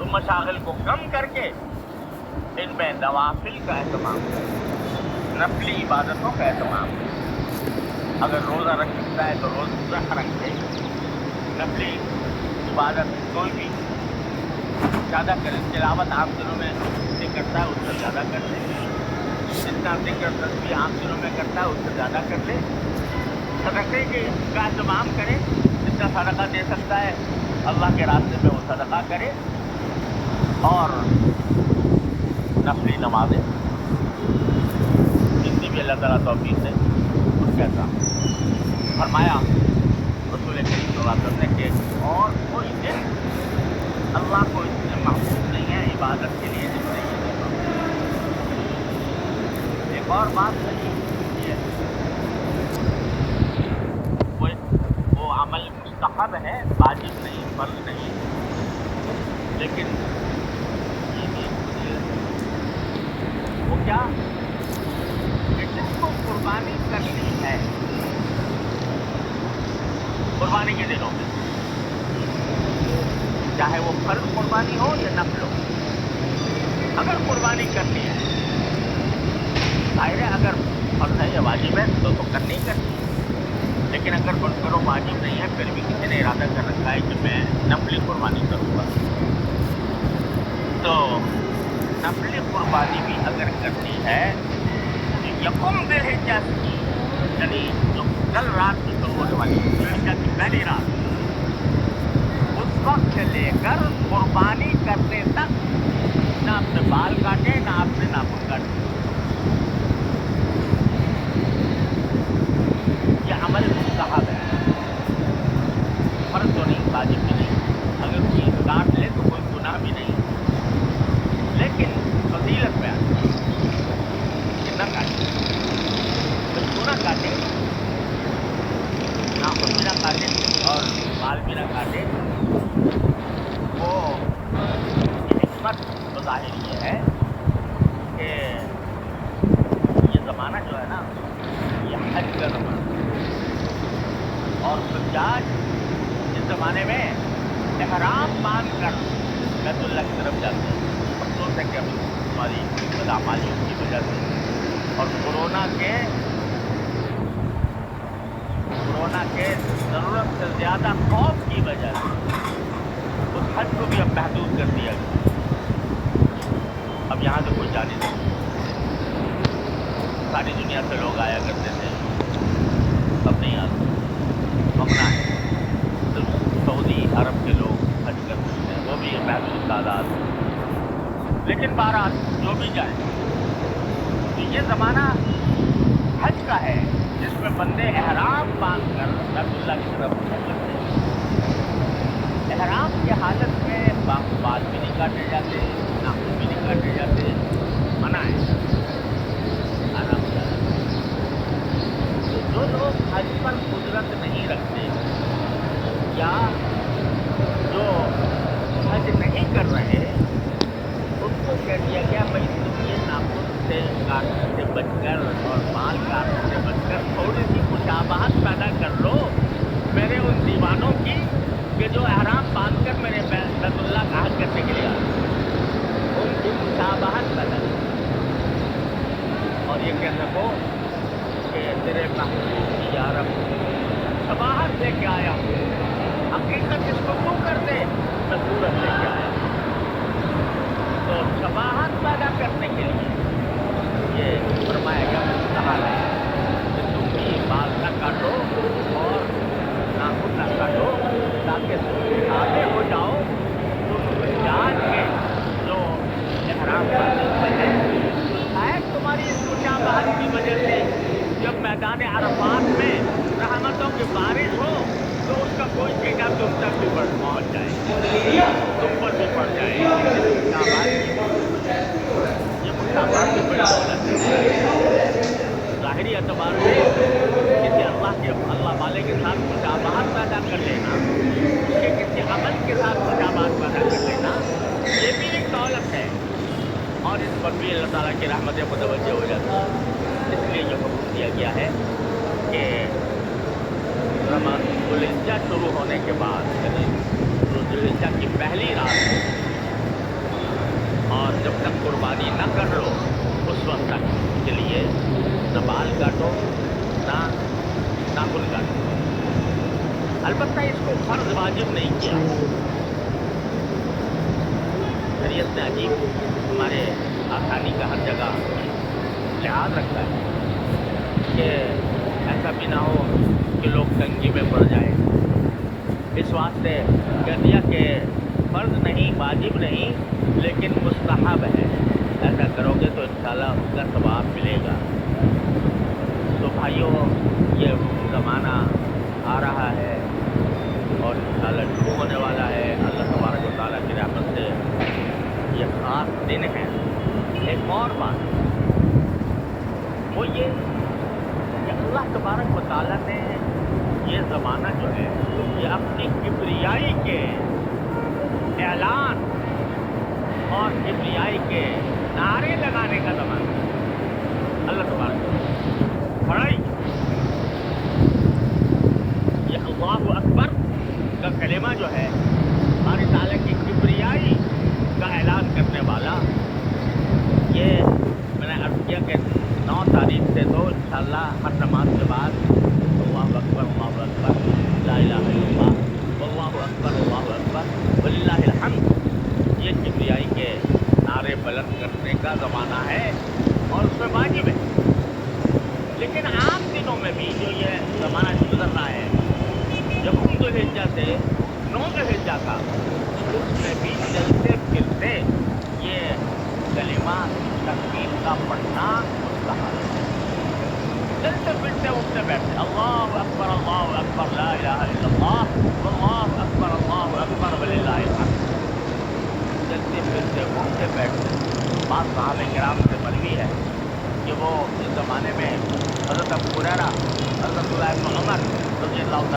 تو مشاغل کو کم کر کے ان میں نوافل کا اہتمام کریں، نفلی عبادتوں کا اہتمام کریں۔ اگر روزہ رکھ سکتا ہے تو روزہ رکھے، نفلی عبادت کوئی بھی زیادہ کرے، تلاوت عام دنوں میں سے کرتا ہے اس سے زیادہ کر لے، جتنا ذکر تسبیح عام دنوں میں کرتا ہے اس سے زیادہ کر لے، صدقے کا اہتمام کرے، جتنا صدقہ دے سکتا ہے اللہ کے راستے میں وہ صدقہ کرے، اور نفلی نمازیں جتنی بھی اللہ تعالیٰ توفیق دے اس کے ساتھ فرمایا رسول کریم صلی اللہ علیہ وسلم نے کہ اور کوئی دن اللہ کو اتنے محبوب نہیں ہے عبادت کے لیے جتنے یہ دن۔ ایک اور بات صحیح یہ وہ عمل مستحب ہے، واجب نہیں، فرض نہیں، لیکن وہ کیا کہ جس کو قربانی کرنی ہے قربانی کے دنوں میں، چاہے وہ فرض قربانی ہو یا نفل ہو، اگر قربانی کرنی ہے، ظاہر ہے اگر فرض ہے یا واجب ہے تو کرنی کرنی ہے، لیکن اگر کرو واجب نہیں ہے پھر بھی کسی نے ارادہ کر رکھا ہے کہ میں نفلی قربانی کروں گا، تو نفلی قربانی بھی اگر کرنی ہے تو یکم ذی الحجہ کی، یعنی جو کل رات کی شروع ہونے والی ذی الحجہ کی پہلی رات، اس وقت سے لے کر قربانی کرنے تک نہ اپنے بال کاٹے نہ اپنے ناخن کاٹے۔ یہ عمل مستحب ہے، فرض تو نہیں، واجب بھی نہیں، اگر کوئی کاٹ لے تو کوئی گناہ بھی نہیں، لیکن فضیلت میں آتا ہے کہ نہ کاٹے، جب کیوں نہ کاٹے، ناخن بھی نہ کاٹے اور بال بھی نہ کاٹے، وہ حکمت ظاہر یہ ہے کہ یہ زمانہ جو ہے نا یہ حج کا زمانہ، اور حجاج اس زمانے میں احرام باندھ کر بیت اللہ کی طرف جاتے ہیں۔ افسوس ہے کہ ابھی ہماری بدعمالیوں کی وجہ سے اور کورونا کے ضرورت سے زیادہ خوف کی وجہ سے اس حج کو بھی اب محدود کر دیا گیا، اب یہاں سے کوئی جا نہیں سکتا، ساری دنیا سے لوگ آیا کرتے تھے، اب نہیں آتے، ممنوع ہے، صرف سعودی عرب کے لوگ حج کر سکتے ہیں، وہ بھی محدود تعداد، لیکن بہرحال جو بھی جائے تو یہ زمانہ حج کا ہے جس میں بندے احرام باندھ کر بیت اللہ کی طرف چلتے ہیں۔ احرام کی حالت میں بال بھی نہیں کاٹے جاتے، ناخن بھی نہیں کاٹے جاتے، منع ہے، آرام سے۔ تو جو لوگ حج پر قدرت نہیں رکھتے یا جو حج نہیں کر رہے ان کو کہہ دیا گیا بھائی تم یہ ناخن سے کاٹنے سے بچ کر اور بال کاٹنے سے بچ کر تھوڑی سی مشابہت پیدا کر لو میرے ان دیوانوں کی کہ جو احرام باندھ کر میرے بیت اللہ کا حج کرنے کے لیے آتے، ان کی مشابہت پیدا کرو اور یہ کہہ سکو کہ تیرے محبوب کی یا رب شباہت لے کے آیا ہوں، حقیقت اس کو تو کر دے، میں صورت لے کے آیا ہوں۔ تو شباہت پیدا کرنے کے لیے یہ فرمایا گیا مستحب ہے کہ تم بھی بال نہ کاٹو اور ناخن نہ کاٹو تاکہ تم آگے ہو جاؤ تم حجاج کے جو احرام باندھے ہوئے ہیں، شاید تمہاری اس مشابہت کی وجہ سے جب میدان عرفات میں رحمتوں کی بارش ہو تو اس کا کوئی سیٹا تم تک بھی پہنچ جائے، تم پر بھی پڑ جائے، یہ مشابہت کی بڑی دولت ہے۔ ظاہری اعتبار سے کسی اللہ والے کے ساتھ مشابہت پیدا کر لینا، اس کے کسی عمل کے ساتھ مشابہت پیدا کر لینا، یہ بھی ایک دولت ہے، اور اس پر بھی اللہ تعالیٰ کی رحمتیں متوجہ ہو جاتی ہیں۔ اس لیے یہ حکم دیا گیا ہے کہ ذوالحجہ شروع ہونے کے بعد، یعنی ذوالحجہ کی پہلی رات تک قربانی نہ کر لو اس وقت تک کے لیے نہ بال کاٹو نہ ناخن کاٹو. البتہ اس کو فرض واجب نہیں کیا. شریعت نے عجیب ہمارے آسانی کا ہر جگہ لحاظ رکھا ہے کہ ایسا بھی نہ ہو کہ لوگ تنگی میں پڑ جائیں. اس واسطے کہہ دیا کہ فرض نہیں، واجب نہیں، لیکن مستحب ہے. ایسا کرو گے تو انشاءاللہ اس کا ثواب ملے گا. تو بھائیوں، یہ زمانہ آ رہا ہے اور انشاءاللہ شروع ہونے والا ہے. اللہ تبارک و تعالیٰ کی رحمت سے یہ خاص دن ہے. ایک اور بات وہ یہ کہ اللہ تبارک و تعالیٰ نے یہ زمانہ جو ہے یہ اپنی کبریائی کے اعلان اور کبریائی کے نعرے لگانے کا زمانہ. اللہ تبارک بڑائی یہ اللہ اکبر کا کلمہ جو ہے ہماری تعالیٰ کی کبریائی کا اعلان کرنے والا. یہ میں نے عرض کیا کہ 9 تاریخ سے تو انشاءاللہ ہر نماز کے بعد اللہ اکبر لا الہ الا اللہ واللہ اکبر وللہ الحمد یہ کبریائی کے نعرے بلند کرنے کا زمانہ ہے اور اس میں واجب ہے. لیکن عام دنوں میں بھی جو یہ زمانہ گزر رہا ہے جب ذو الحجہ سے 9 ذو الحجہ کا اس میں بھی چلتے پھرتے یہ کلمہ تکبیر کا پڑھنا مستحب ہے. چلتے پھرتے اٹھتے بیٹھتے اللہ اکبر لا الہ الا اللہ واللہ اکبر وللہ الحمد. چلتے پھرتے اٹھتے بیٹھتے. بعض صحابہ کرام سے مروی ہے کہ وہ اس زمانے میں حضرت ابو ہریرہ، حضرت عبداللہ بن عمر رضی اللہ